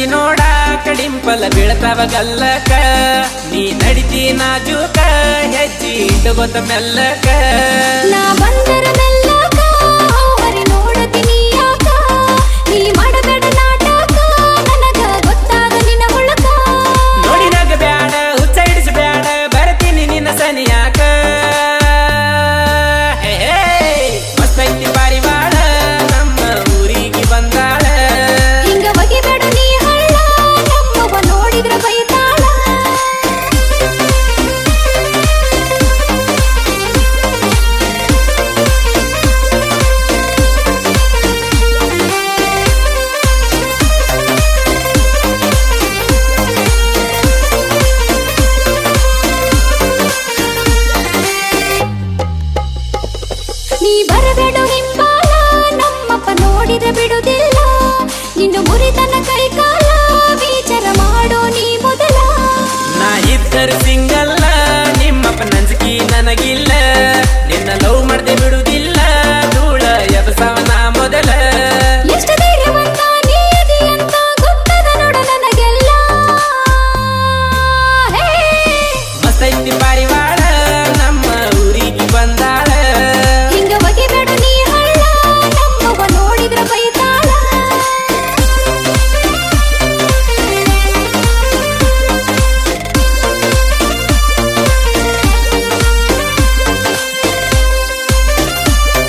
ಕಾಂತಿ ನೋಡಾಕ ಡಿಂಪಲ ಬೀಳ್ತಾವ ಗಲ್ಲಕ ನೀ ನಡಿತಿ ನಾಜೂಕ ಹೆಜ್ಜಿ ಇಟ್ಟುಗೊತ್ತ ಮೆಲ್ಲಕ ನಾ ಬಂದರ ಮೆಲ್ಲಕ ಹರಿ ನೋಡತೀನಿ ಯಾಕ ನೀ ಮಾಡಬೇಡ ನಾಟಕ ನನಗ ಗೊತ್ತಾದ ನಿನ್ನ ಹುಳಕ ನೋಡಿ ನಗ ಬ್ಯಾಡ ಹುಚ್ಚ ಹಿಡಿಸಬ್ಯಾಡ ಬರ್ತೀನಿ ನಿನ್ನ ಸನಿಯಾಕ ಮಸ್ತೈತಿ ಪಾರಿವಾಳ ನಮ್ಮ ಊರಿಗೆ ಬಂದಾಳ ಹಿಂಗ ಬಗೆಬೇಡ ನೀ ಹಳ್ಳ ನಮ್ಮವ ನೋಡಿದ್ರ ಬೈತಾಳ ನೀ ಬರಬೇಡು ಹಿಂಬಾಲ ನಮ್ಮಪ್ಪ ನೋಡಿದ್ರೆ ಬಿಡುದಿಲ್ಲ ನಿನ್ನ ಮುರಿತನ ಕೈ ಕಾಲ ವಿಚಾರ ಮಾಡೋ ನೀ ಮೊದಲ ನಾ ಇದ್ದರು ಸಿಂಗಲ್ಲ ನಿಮ್ಮಪ್ಪ ನಂಜಿಕೆ ನನಗಿಲ್ಲ